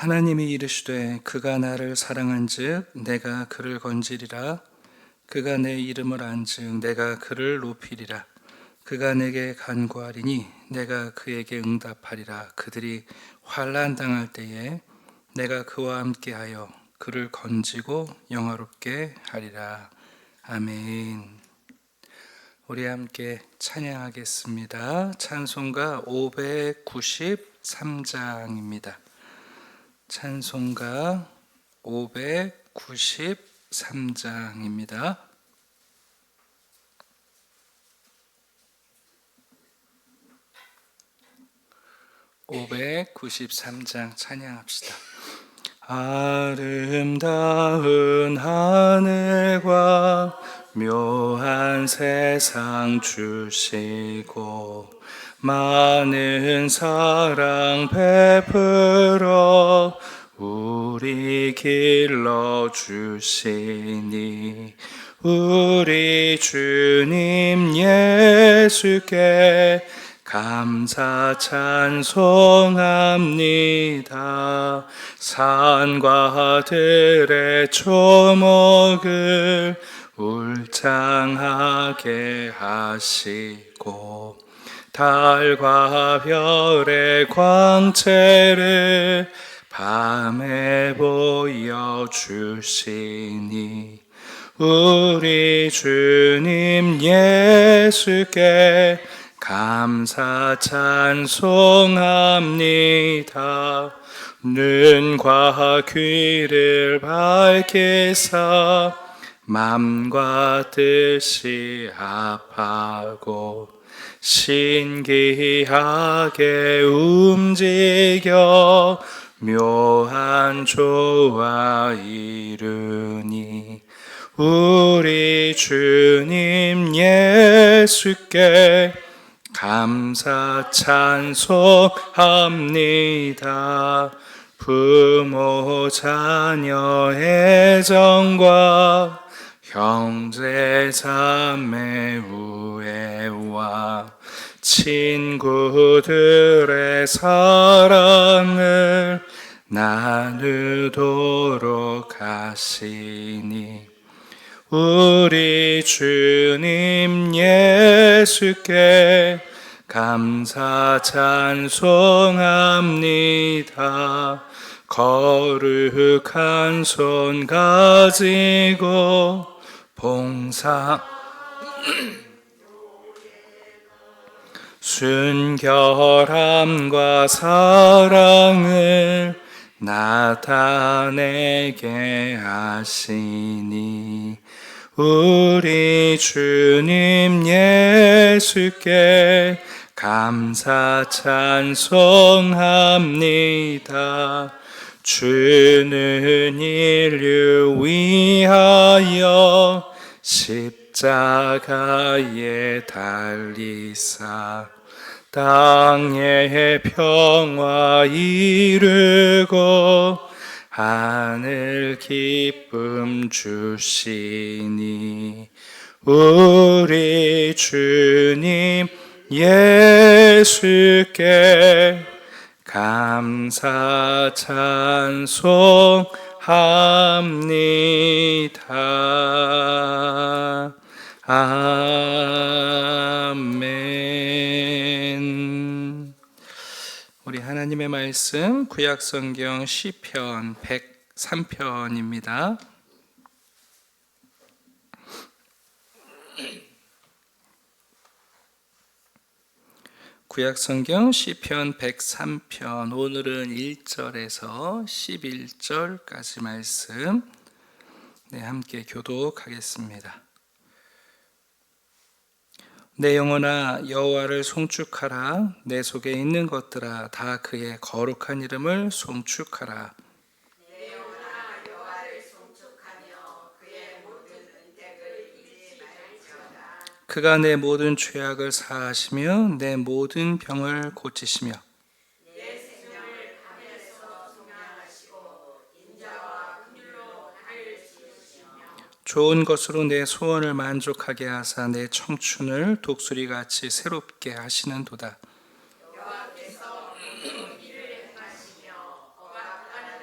하나님이 이르시되 그가 나를 사랑한즉 내가 그를 건지리라. 그가 내 이름을 안즉 내가 그를 높이리라. 그가 내게 간구하리니 내가 그에게 응답하리라. 그들이 환난 당할 때에 내가 그와 함께하여 그를 건지고 영화롭게 하리라. 아멘. 우리 함께 찬양하겠습니다. 찬송가 593장입니다. 찬송가 593장입니다. (593장) 찬양합시다. 아름다운 하늘과 묘한 세상 주시고 많은 사랑 베풀어 우리 길러주시니 우리 주님 예수께 감사 찬송합니다. 산과 들의 초목을 울창하게 하시고 달과 별의 광채를 밤에 보여주시니 우리 주님 예수께 감사 찬송합니다. 눈과 귀를 밝히사 맘과 뜻이 합하고 신기하게 움직여 묘한 조화 이루니 우리 주님 예수께 감사 찬송합니다. 부모 자녀 애정과 형제 자매 우애와 친구들의 사랑을 나누도록 하시니 우리 주님 예수께 감사 찬송합니다. 거룩한 손 가지고 봉사 순결함과 사랑을 나타내게 하시니 우리 주님 예수께 감사 찬송합니다. 주는 인류 위하여 십자가에 달리사 땅의 평화 이루고 하늘 기쁨 주시니 우리 주님 예수께 감사 찬송합니다. 아멘. 우리 하나님의 말씀 구약성경 시편 103편입니다. 구약성경 시편 103편 오늘은 1절에서 11절까지 말씀 함께 교독하겠습니다. 내 영혼아 여호와를 송축하라. 내 속에 있는 것들아 다 그의 거룩한 이름을 송축하라. 내 영혼아 여호와를 송축하며 그의 모든 은택을 잊지 말지어다. 그가 내 모든 죄악을 사하시며 내 모든 병을 고치시며 내 생명을 하늘에서 속량하시고 인자와 긍휼로 하늘을 지으시며 좋은 것으로 내 소원을 만족하게 하사 내 청춘을 독수리같이 새롭게 하시는도다. 여호와께서 모든 일을 행하시며 억압하는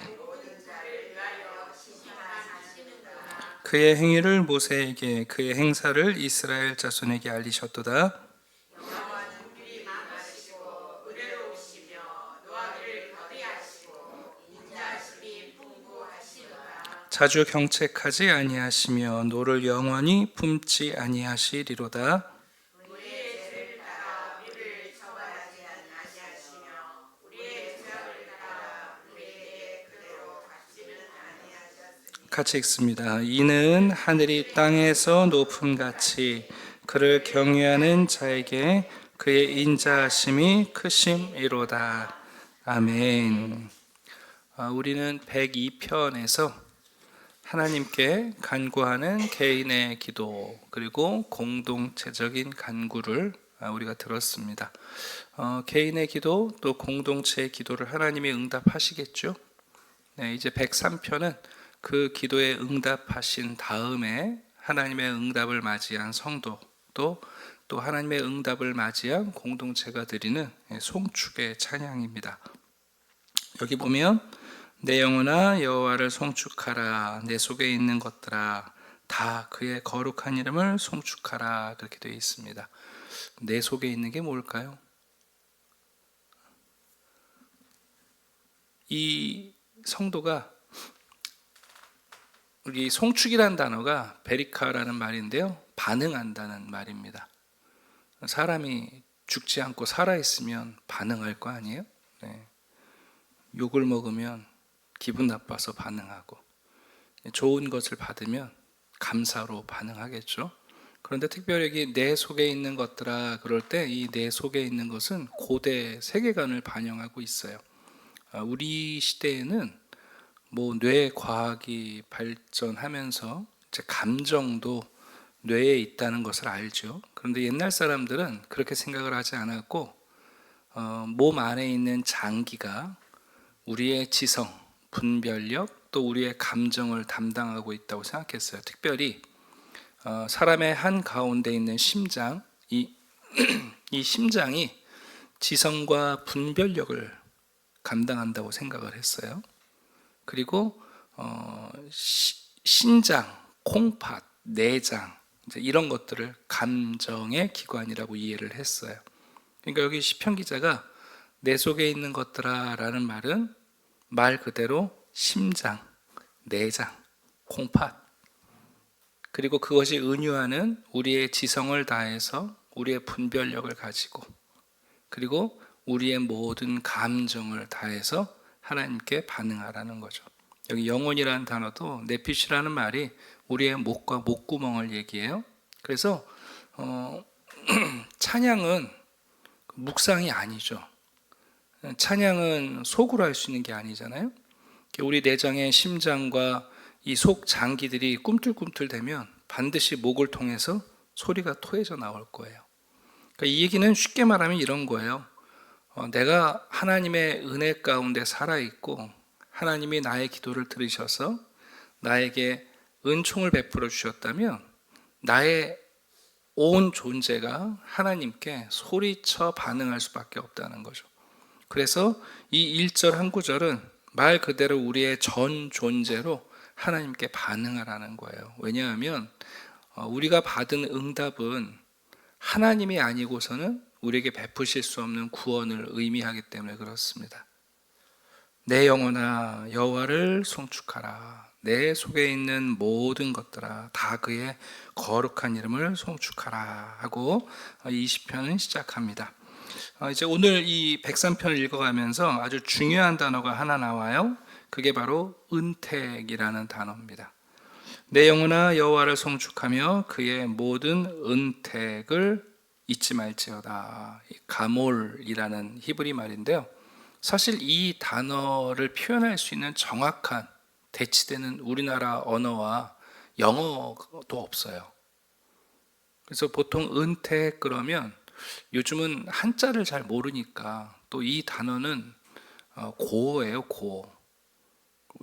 그의 행위를 모세에게 그의 행사를 이스라엘 자손에게 알리셨도다. 여호와는 그리 강하시고 은혜로우시며 노하기를 더디하시고 인자하심이 풍부하시도다. 자주 경책하지 아니하시며 노를 영원히 품지 아니하시리로다. 우리의 죄를 따라 우리를 처벌하지 아니하시며 우리의 죄악을 따라 우리에게 그대로 갚지는 아니하셨으니. 같이 읽습니다. 이는 하늘이 땅에서 높음같이 그를 경외하는 자에게 그의 인자하심이 크심이로다. 아멘. 우리는 102편에서 하나님께 간구하는 개인의 기도 그리고 공동체적인 간구를 우리가 들었습니다. 개인의 기도 또 공동체의 기도를 하나님이 응답하시겠죠. 네, 이제 103편은 그 기도에 응답하신 다음에 하나님의 응답을 맞이한 성도 또 하나님의 응답을 맞이한 공동체가 드리는 송축의 찬양입니다. 여기 보면 내 영혼아 여호와를 송축하라, 내 속에 있는 것들아 다 그의 거룩한 이름을 송축하라, 그렇게 되어 있습니다. 내 속에 있는 게 뭘까요? 이 성도가, 우리 송축이라는 단어가 베리카라는 말인데요, 반응한다는 말입니다. 사람이 죽지 않고 살아있으면 반응할 거 아니에요? 네. 욕을 먹으면 기분 나빠서 반응하고, 좋은 것을 받으면 감사로 반응하겠죠. 그런데 특별히 여기 내 속에 있는 것들아, 그럴 때 이 내 속에 있는 것은 고대 세계관을 반영하고 있어요. 우리 시대에는 뇌 과학이 발전하면서 이제 감정도 뇌에 있다는 것을 알죠. 그런데 옛날 사람들은 그렇게 생각을 하지 않았고, 몸 안에 있는 장기가 우리의 지성, 분별력, 또 우리의 감정을 담당하고 있다고 생각했어요. 특별히 사람의 한 가운데 있는 심장, 이 심장이 지성과 분별력을 감당한다고 생각을 했어요. 그리고 신장, 콩팥, 내장, 이제 이런 것들을 감정의 기관이라고 이해를 했어요. 그러니까 여기 시편 기자가 내 속에 있는 것들아 라는 말은 말 그대로 심장, 내장, 콩팥, 그리고 그것이 은유하는 우리의 지성을 다해서 우리의 분별력을 가지고, 그리고 우리의 모든 감정을 다해서 하나님께 반응하라는 거죠. 여기 영혼이라는 단어도 네피시라는 말이 우리의 목과 목구멍을 얘기해요. 그래서 찬양은 묵상이 아니죠. 찬양은 속으로 할 수 있는 게 아니잖아요. 우리 내장의 심장과 이 속 장기들이 꿈틀꿈틀대면 반드시 목을 통해서 소리가 토해져 나올 거예요. 그러니까 이 얘기는 쉽게 말하면 이런 거예요. 내가 하나님의 은혜 가운데 살아있고 하나님이 나의 기도를 들으셔서 나에게 은총을 베풀어 주셨다면 나의 온 존재가 하나님께 소리쳐 반응할 수밖에 없다는 거죠. 그래서 이 1절 한 구절은 말 그대로 우리의 전 존재로 하나님께 반응하라는 거예요. 왜냐하면 우리가 받은 응답은 하나님이 아니고서는 우리에게 베푸실 수 없는 구원을 의미하기 때문에 그렇습니다. 내 영혼아 여호와를 송축하라, 내 속에 있는 모든 것들아 다 그의 거룩한 이름을 송축하라 하고 20편은 시작합니다. 이제 오늘 이 103편을 읽어가면서 아주 중요한 단어가 하나 나와요. 그게 바로 은택이라는 단어입니다. 내 영혼아 여호와를 송축하며 그의 모든 은택을 잊지 말지어다. 가몰이라는 히브리 말인데요, 사실 이 단어를 표현할 수 있는 정확한 대치되는 우리나라 언어와 영어도 없어요. 그래서 보통 은택 그러면 요즘은 한자를 잘 모르니까 또 이 단어는 고어예요, 고어.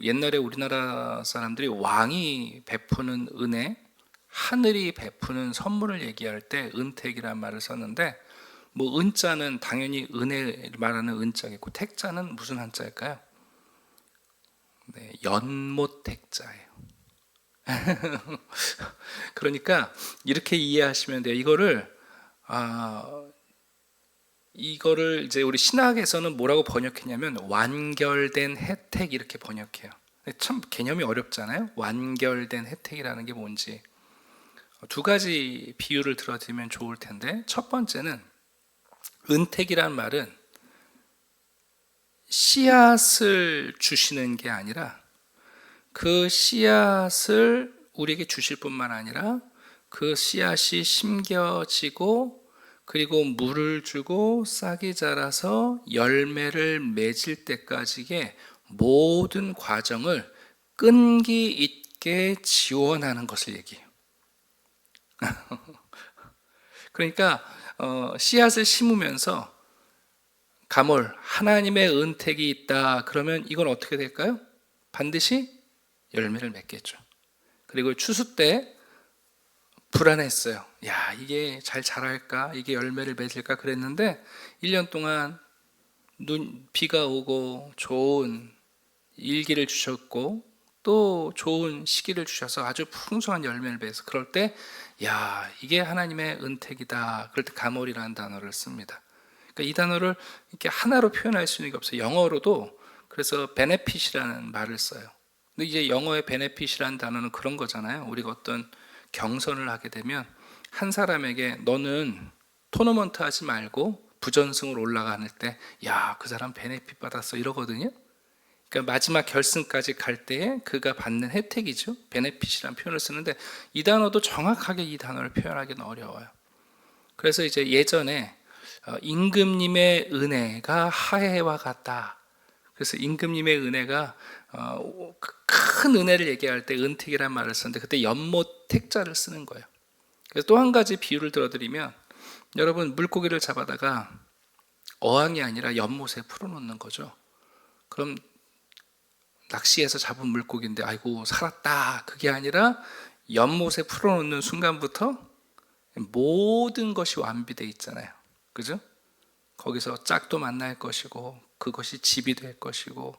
옛날에 우리나라 사람들이 왕이 베푸는 은혜, 하늘이 베푸는 선물을 얘기할 때 은택이라는 말을 썼는데, 은자는 당연히 은혜를 말하는 은자겠고, 택자는 무슨 한자일까요? 네, 연못 택자예요. 그러니까 이렇게 이해하시면 돼요. 이거를 이제 우리 신학에서는 뭐라고 번역했냐면 완결된 혜택 이렇게 번역해요. 참 개념이 어렵잖아요. 완결된 혜택이라는 게 뭔지 두 가지 비유를 들어드리면 좋을 텐데, 첫 번째는 은택이란 말은 씨앗을 주시는 게 아니라 그 씨앗을 우리에게 주실 뿐만 아니라 그 씨앗이 심겨지고 그리고 물을 주고 싹이 자라서 열매를 맺을 때까지의 모든 과정을 끈기 있게 지원하는 것을 얘기해요. 그러니까 씨앗을 심으면서 가물, 하나님의 은택이 있다 그러면 이건 어떻게 될까요? 반드시 열매를 맺겠죠. 그리고 추수 때 불안했어요. 야, 이게 잘 자랄까? 이게 열매를 맺을까? 그랬는데 1년 동안 비가 오고 좋은 일기를 주셨고 또 좋은 시기를 주셔서 아주 풍성한 열매를 맺어서, 그럴 때 야, 이게 하나님의 은택이다. 그럴 때 가몰이라는 단어를 씁니다. 그러니까 이 단어를 이렇게 하나로 표현할 수 있는 게 없어요. 영어로도 그래서 benefit이라는 말을 써요. 근데 이제 영어의 benefit이라는 단어는 그런 거잖아요. 우리가 어떤 경선을 하게 되면 한 사람에게 너는 토너먼트 하지 말고 부전승으로 올라가는 때 야, 그 사람 베네핏 받았어 이러거든요. 그러니까 마지막 결승까지 갈 때에 그가 받는 혜택이죠. 베네핏이라는 표현을 쓰는데 이 단어도 정확하게 이 단어를 표현하기는 어려워요. 그래서 이제 예전에 임금님의 은혜가 하해와 같다. 그래서 임금님의 은혜가 큰 은혜를 얘기할 때 은택이란 말을 쓰는데 그때 연못택자를 쓰는 거예요. 그래서 또 한 가지 비유를 들어드리면, 여러분 물고기를 잡아다가 어항이 아니라 연못에 풀어놓는 거죠. 그럼 낚시해서 잡은 물고기인데 아이고 살았다, 그게 아니라 연못에 풀어놓는 순간부터 모든 것이 완비되어 있잖아요. 그죠? 거기서 짝도 만날 것이고 그것이 집이 될 것이고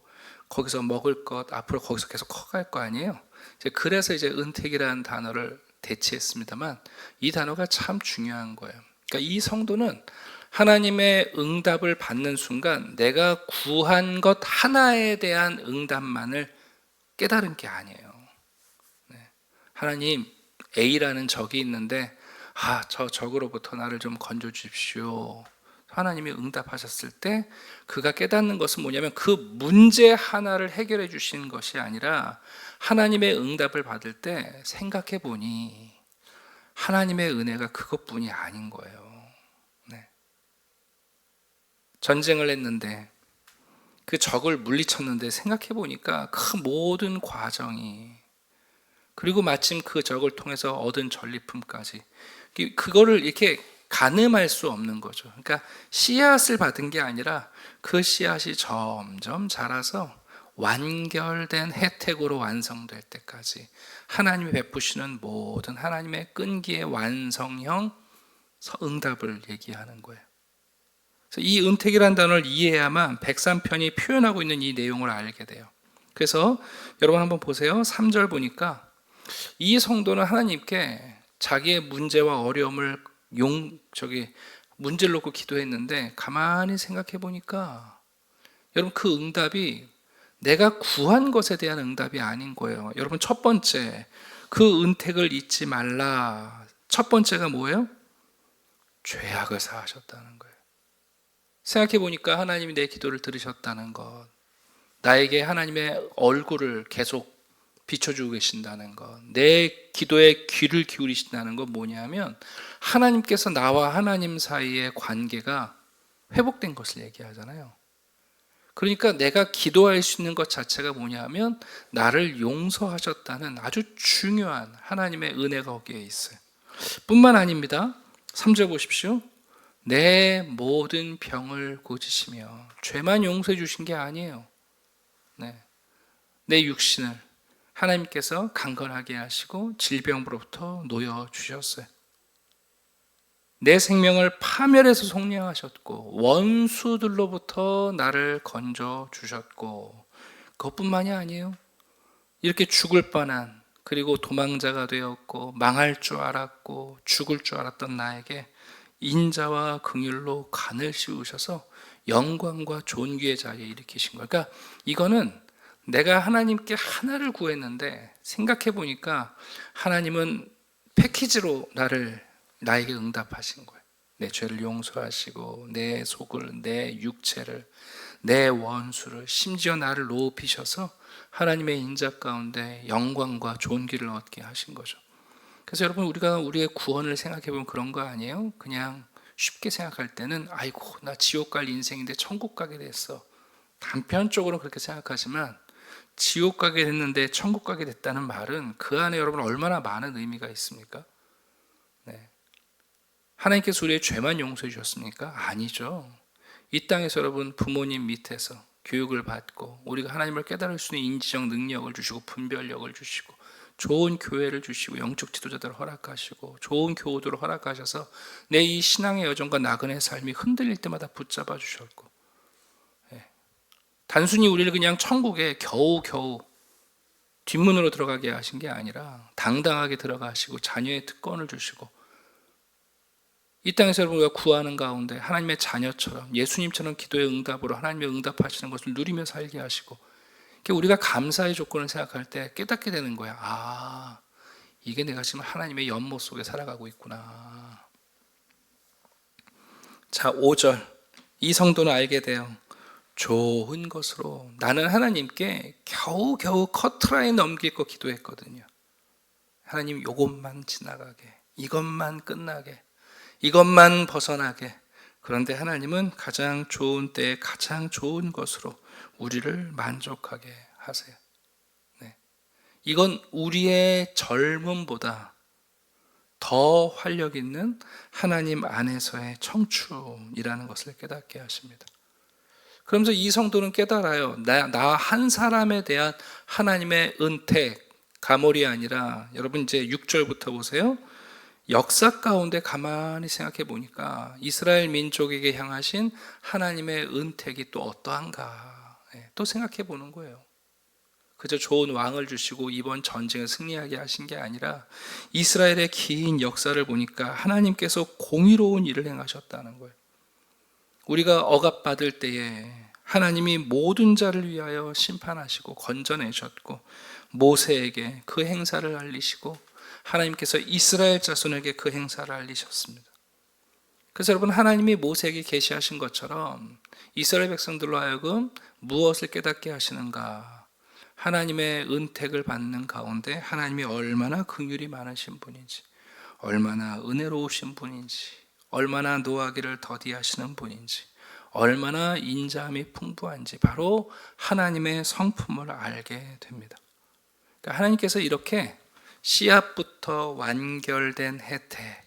거기서 먹을 것, 앞으로 거기서 계속 커갈 거 아니에요. 그래서 이제 은택이라는 단어를 대체했습니다만 이 단어가 참 중요한 거예요. 그러니까 이 성도는 하나님의 응답을 받는 순간 내가 구한 것 하나에 대한 응답만을 깨달은 게 아니에요. 하나님, A라는 적이 있는데 저 적으로부터 나를 좀 건져 주십시오. 하나님이 응답하셨을 때 그가 깨닫는 것은 뭐냐면 그 문제 하나를 해결해 주시는 것이 아니라 하나님의 응답을 받을 때 생각해 보니 하나님의 은혜가 그것뿐이 아닌 거예요. 네. 전쟁을 했는데 그 적을 물리쳤는데 생각해 보니까 그 모든 과정이, 그리고 마침 그 적을 통해서 얻은 전리품까지, 그거를 이렇게 가늠할 수 없는 거죠. 그러니까 씨앗을 받은 게 아니라 그 씨앗이 점점 자라서 완결된 혜택으로 완성될 때까지 하나님이 베푸시는 모든 하나님의 끈기의 완성형 응답을 얘기하는 거예요. 그래서 이 은택이라는 단어를 이해해야만 103편이 표현하고 있는 이 내용을 알게 돼요. 그래서 여러분 한번 보세요. 3절 보니까 이 성도는 하나님께 자기의 문제와 어려움을 문제를 놓고 기도했는데 가만히 생각해 보니까 여러분 그 응답이 내가 구한 것에 대한 응답이 아닌 거예요. 여러분 첫 번째, 그 은택을 잊지 말라. 첫 번째가 뭐예요? 죄악을 사하셨다는 거예요. 생각해 보니까 하나님이 내 기도를 들으셨다는 것, 나에게 하나님의 얼굴을 계속 비춰주고 계신다는 것, 내 기도에 귀를 기울이신다는 건 뭐냐면 하나님께서 나와 하나님 사이의 관계가 회복된 것을 얘기하잖아요. 그러니까 내가 기도할 수 있는 것 자체가 뭐냐면 나를 용서하셨다는 아주 중요한 하나님의 은혜가 거기에 있어요. 뿐만 아닙니다. 3절 보십시오. 내 모든 병을 고치시며, 죄만 용서해 주신 게 아니에요. 내 육신을 하나님께서 강건하게 하시고 질병으로부터 놓여 주셨어요. 내 생명을 파멸해서 속량하셨고 원수들로부터 나를 건져 주셨고, 그것뿐만이 아니에요. 이렇게 죽을 뻔한 그리고 도망자가 되었고 망할 줄 알았고 죽을 줄 알았던 나에게 인자와 긍휼로 간을 씌우셔서 영광과 존귀의 자리에 일으키신 거예요. 그러니까 이거는 내가 하나님께 하나를 구했는데 생각해 보니까 하나님은 패키지로 나에게 응답하신 거예요. 내 죄를 용서하시고 내 속을, 내 육체를, 내 원수를, 심지어 나를 높이셔서 하나님의 인자 가운데 영광과 존귀를 얻게 하신 거죠. 그래서 여러분, 우리가 우리의 구원을 생각해 보면 그런 거 아니에요? 그냥 쉽게 생각할 때는 아이고 나 지옥 갈 인생인데 천국 가게 됐어. 단편적으로 그렇게 생각하지만 지옥 가게 됐는데 천국 가게 됐다는 말은 그 안에 여러분 얼마나 많은 의미가 있습니까? 네. 하나님께서 우리의 죄만 용서해 주셨습니까? 아니죠. 이 땅에서 여러분 부모님 밑에서 교육을 받고 우리가 하나님을 깨달을 수 있는 인지적 능력을 주시고 분별력을 주시고 좋은 교회를 주시고 영적 지도자들을 허락하시고 좋은 교우들을 허락하셔서 내 이 신앙의 여정과 나그네 삶이 흔들릴 때마다 붙잡아 주셨고, 단순히 우리를 그냥 천국에 겨우겨우 뒷문으로 들어가게 하신 게 아니라 당당하게 들어가시고 자녀의 특권을 주시고 이 땅에서 여러분 우리가 구하는 가운데 하나님의 자녀처럼 예수님처럼 기도의 응답으로 하나님의 응답하시는 것을 누리며 살게 하시고, 우리가 감사의 조건을 생각할 때 깨닫게 되는 거야. 아, 이게 내가 지금 하나님의 연못 속에 살아가고 있구나. 자, 5절. 이 성도는 알게 돼요. 좋은 것으로 나는 하나님께 겨우겨우 커트라인 넘길 거 기도했거든요. 하나님 요것만 지나가게, 이것만 끝나게, 이것만 벗어나게. 그런데 하나님은 가장 좋은 때에 가장 좋은 것으로 우리를 만족하게 하세요. 네. 이건 우리의 젊음보다 더 활력 있는 하나님 안에서의 청춘이라는 것을 깨닫게 하십니다. 그러면서 이 성도는 깨달아요. 나 한 사람에 대한 하나님의 은택, 가몰이 아니라, 여러분 이제 6절부터 보세요. 역사 가운데 가만히 생각해 보니까 이스라엘 민족에게 향하신 하나님의 은택이 또 어떠한가, 또 생각해 보는 거예요. 그저 좋은 왕을 주시고 이번 전쟁을 승리하게 하신 게 아니라 이스라엘의 긴 역사를 보니까 하나님께서 공의로운 일을 행하셨다는 거예요. 우리가 억압받을 때에 하나님이 모든 자를 위하여 심판하시고 건져내셨고, 모세에게 그 행사를 알리시고 하나님께서 이스라엘 자손에게 그 행사를 알리셨습니다. 그래서 여러분, 하나님이 모세에게 계시하신 것처럼 이스라엘 백성들로 하여금 무엇을 깨닫게 하시는가? 하나님의 은택을 받는 가운데 하나님이 얼마나 긍휼이 많으신 분인지, 얼마나 은혜로우신 분인지, 얼마나 노하기를 더디하시는 분인지, 얼마나 인자함이 풍부한지 바로 하나님의 성품을 알게 됩니다. 그러니까 하나님께서 이렇게 씨앗부터 완결된 혜택,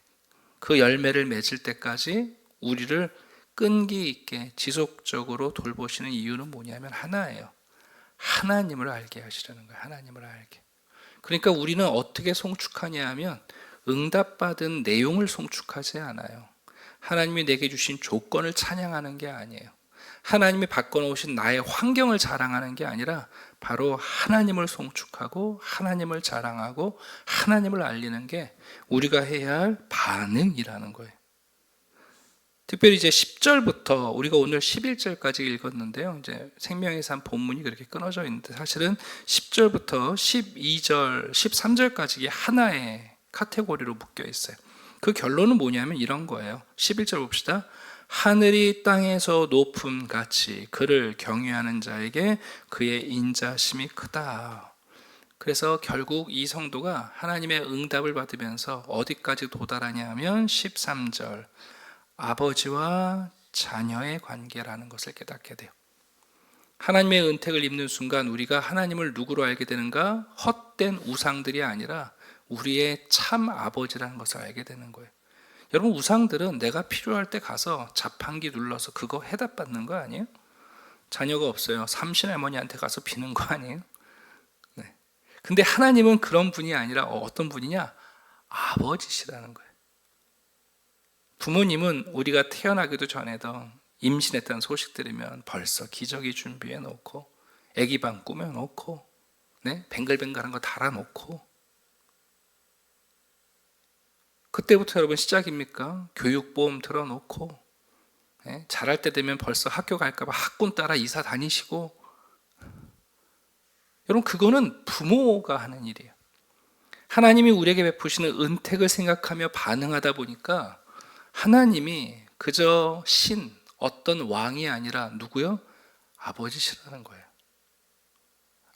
그 열매를 맺을 때까지 우리를 끈기 있게 지속적으로 돌보시는 이유는 뭐냐면 하나예요. 하나님을 알게 하시려는 거예요. 하나님을 알게. 그러니까 우리는 어떻게 송축하냐 하면 응답받은 내용을 송축하지 않아요. 하나님이 내게 주신 조건을 찬양하는 게 아니에요. 하나님이 바꿔놓으신 나의 환경을 자랑하는 게 아니라 바로 하나님을 송축하고 하나님을 자랑하고 하나님을 알리는 게 우리가 해야 할 반응이라는 거예요. 특별히 이제 10절부터 우리가 오늘 11절까지 읽었는데요. 이제 생명의 삶 본문이 그렇게 끊어져 있는데 사실은 10절부터 12절, 13절까지 하나의 카테고리로 묶여 있어요. 그 결론은 뭐냐면 이런 거예요. 11절 봅시다. 하늘이 땅에서 높음 같이 그를 경외하는 자에게 그의 인자심이 크다. 그래서 결국 이 성도가 하나님의 응답을 받으면서 어디까지 도달하냐 하면 13절 아버지와 자녀의 관계라는 것을 깨닫게 돼요. 하나님의 은택을 입는 순간 우리가 하나님을 누구로 알게 되는가? 헛된 우상들이 아니라 우리의 참 아버지라는 것을 알게 되는 거예요. 여러분, 우상들은 내가 필요할 때 가서 자판기 눌러서 그거 해답받는 거 아니에요? 자녀가 없어요. 삼신할머니한테 가서 비는 거 아니에요? 네. 근데 하나님은 그런 분이 아니라 어떤 분이냐? 아버지시라는 거예요. 부모님은 우리가 태어나기도 전에도 임신했다는 소식 들으면 벌써 기저귀 준비해 놓고 아기 방 꾸며 놓고 뱅글뱅글한 거 달아 놓고 그때부터 여러분 시작입니까? 교육보험 들어놓고, 잘할 때 되면 벌써 학교 갈까봐 학군 따라 이사 다니시고, 여러분 그거는 부모가 하는 일이에요. 하나님이 우리에게 베푸시는 은택을 생각하며 반응하다 보니까 하나님이 그저 어떤 왕이 아니라 누구요? 아버지시라는 거예요.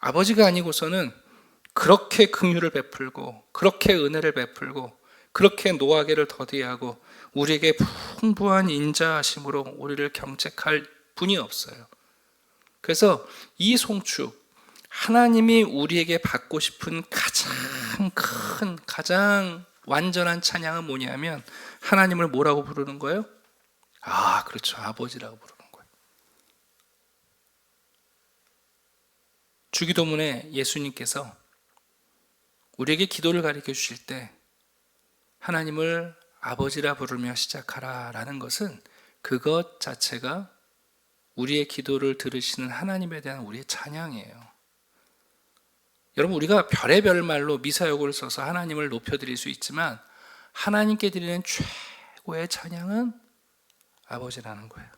아버지가 아니고서는 그렇게 긍휼을 베풀고 그렇게 은혜를 베풀고 그렇게 노하기를 더디하고 우리에게 풍부한 인자하심으로 우리를 경책할 분이 없어요. 그래서 이 송축, 하나님이 우리에게 받고 싶은 가장 큰, 가장 완전한 찬양은 뭐냐면 하나님을 뭐라고 부르는 거예요? 그렇죠. 아버지라고 부르는 거예요. 주기도문에 예수님께서 우리에게 기도를 가르쳐 주실 때 하나님을 아버지라 부르며 시작하라 라는 것은 그것 자체가 우리의 기도를 들으시는 하나님에 대한 우리의 찬양이에요. 여러분 우리가 별의별 말로 미사여구를 써서 하나님을 높여드릴 수 있지만 하나님께 드리는 최고의 찬양은 아버지라는 거예요.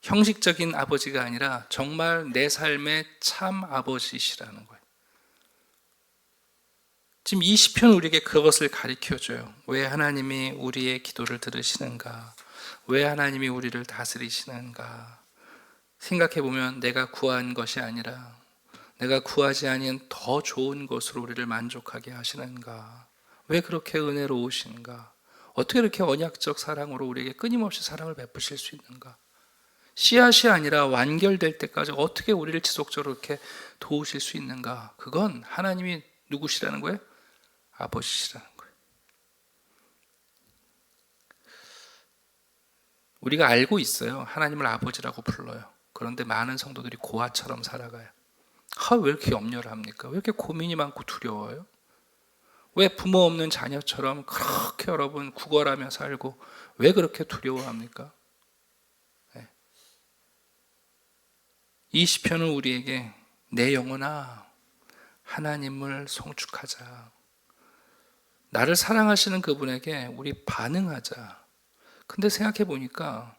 형식적인 아버지가 아니라 정말 내 삶의 참 아버지시라는 거예요. 지금 이 시편 우리에게 그것을 가르쳐줘요. 왜 하나님이 우리의 기도를 들으시는가? 왜 하나님이 우리를 다스리시는가? 생각해보면 내가 구한 것이 아니라 내가 구하지 아니한 더 좋은 것으로 우리를 만족하게 하시는가? 왜 그렇게 은혜로우신가? 어떻게 이렇게 언약적 사랑으로 우리에게 끊임없이 사랑을 베푸실 수 있는가? 씨앗이 아니라 완결될 때까지 어떻게 우리를 지속적으로 이렇게 도우실 수 있는가? 그건 하나님이 누구시라는 거예요? 아버지시라는 거예요. 우리가 알고 있어요. 하나님을 아버지라고 불러요. 그런데 많은 성도들이 고아처럼 살아가요. 왜 이렇게 염려를 합니까? 왜 이렇게 고민이 많고 두려워요? 왜 부모 없는 자녀처럼 그렇게 여러분 구걸하며 살고 왜 그렇게 두려워합니까? 이 시편은 우리에게 내 영혼아 하나님을 송축하자. 나를 사랑하시는 그분에게 우리 반응하자. 근데 생각해 보니까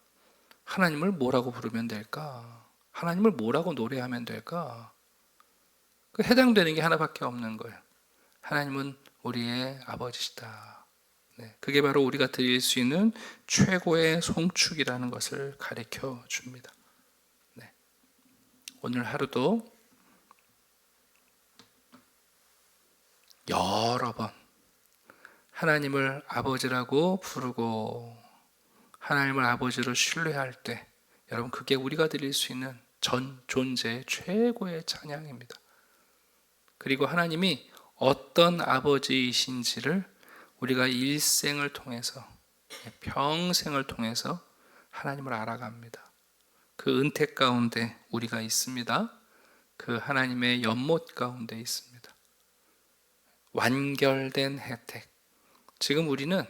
하나님을 뭐라고 부르면 될까? 하나님을 뭐라고 노래하면 될까? 해당되는 게 하나밖에 없는 거예요. 하나님은 우리의 아버지시다. 그게 바로 우리가 드릴 수 있는 최고의 송축이라는 것을 가르쳐 줍니다. 오늘 하루도 여러 번 하나님을 아버지라고 부르고 하나님을 아버지로 신뢰할 때 여러분 그게 우리가 드릴 수 있는 전 존재의 최고의 찬양입니다. 그리고 하나님이 어떤 아버지이신지를 우리가 일생을 통해서 평생을 통해서 하나님을 알아갑니다. 그 은택 가운데 우리가 있습니다. 그 하나님의 연못 가운데 있습니다. 완결된 혜택. 지금 우리는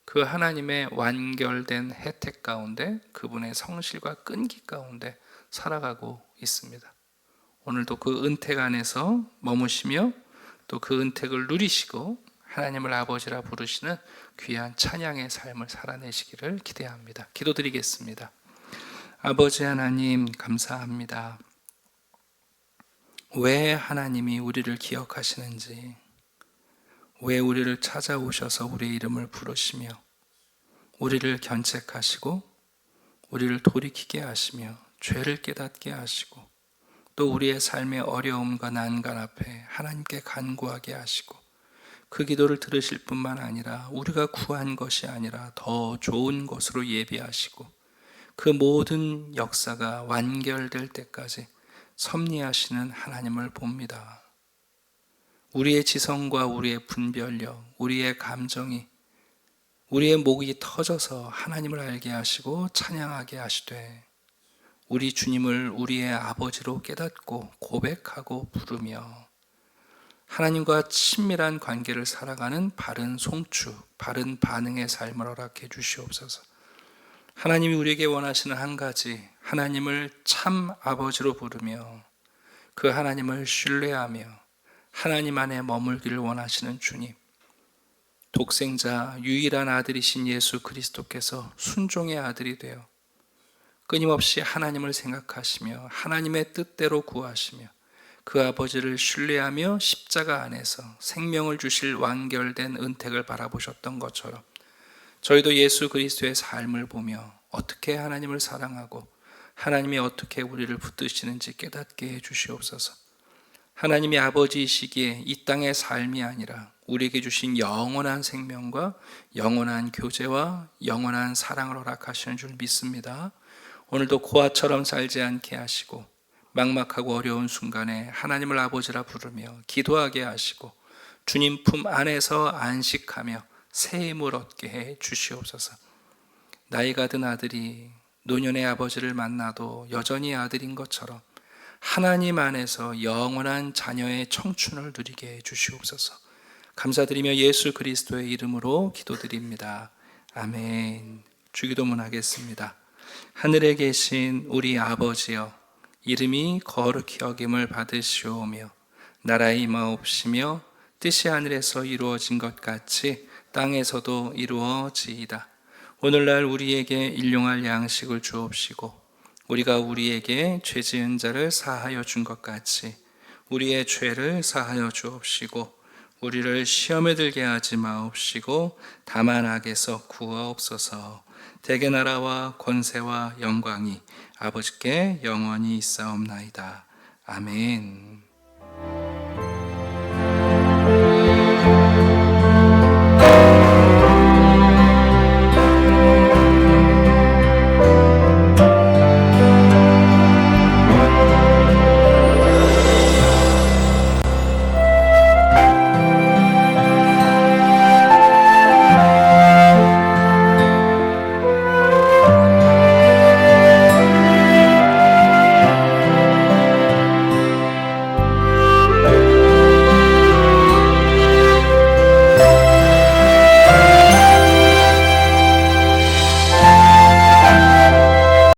그 하나님의 완결된 혜택 가운데 그분의 성실과 끈기 가운데 살아가고 있습니다. 오늘도 그 은택 안에서 머무시며 또 그 은택을 누리시고 하나님을 아버지라 부르시는 귀한 찬양의 삶을 살아내시기를 기대합니다. 기도드리겠습니다. 아버지 하나님 감사합니다. 왜 하나님이 우리를 기억하시는지, 왜 우리를 찾아오셔서 우리의 이름을 부르시며 우리를 견책하시고 우리를 돌이키게 하시며 죄를 깨닫게 하시고 또 우리의 삶의 어려움과 난간 앞에 하나님께 간구하게 하시고 그 기도를 들으실 뿐만 아니라 우리가 구한 것이 아니라 더 좋은 것으로 예비하시고 그 모든 역사가 완결될 때까지 섭리하시는 하나님을 봅니다. 우리의 지성과 우리의 분별력, 우리의 감정이 우리의 목이 터져서 하나님을 알게 하시고 찬양하게 하시되 우리 주님을 우리의 아버지로 깨닫고 고백하고 부르며 하나님과 친밀한 관계를 살아가는 바른 송축, 바른 반응의 삶을 허락해 주시옵소서. 하나님이 우리에게 원하시는 한 가지, 하나님을 참 아버지로 부르며 그 하나님을 신뢰하며 하나님 안에 머물기를 원하시는 주님, 독생자 유일한 아들이신 예수 그리스도께서 순종의 아들이 되어 끊임없이 하나님을 생각하시며 하나님의 뜻대로 구하시며 그 아버지를 신뢰하며 십자가 안에서 생명을 주실 완결된 은택을 바라보셨던 것처럼 저희도 예수 그리스도의 삶을 보며 어떻게 하나님을 사랑하고 하나님이 어떻게 우리를 붙드시는지 깨닫게 해주시옵소서. 하나님이 아버지이시기에 이 땅의 삶이 아니라 우리에게 주신 영원한 생명과 영원한 교제와 영원한 사랑을 허락하시는 줄 믿습니다. 오늘도 고아처럼 살지 않게 하시고 막막하고 어려운 순간에 하나님을 아버지라 부르며 기도하게 하시고 주님 품 안에서 안식하며 새 힘을 얻게 해 주시옵소서. 나이가 든 아들이 노년의 아버지를 만나도 여전히 아들인 것처럼 하나님 안에서 영원한 자녀의 청춘을 누리게 해 주시옵소서. 감사드리며 예수 그리스도의 이름으로 기도드립니다. 아멘. 주기도문 하겠습니다. 하늘에 계신 우리 아버지여, 이름이 거룩히 여김을 받으시오며 나라의 임하옵시며 뜻이 하늘에서 이루어진 것 같이 땅에서도 이루어지이다. 오늘날 우리에게 일용할 양식을 주옵시고 우리가 우리에게 죄 지은 자를 사하여 준 것 같이 우리의 죄를 사하여 주옵시고 우리를 시험에 들게 하지 마옵시고 다만 악에서 구하옵소서. 대개 나라와 권세와 영광이 아버지께 영원히 있사옵나이다. 아멘.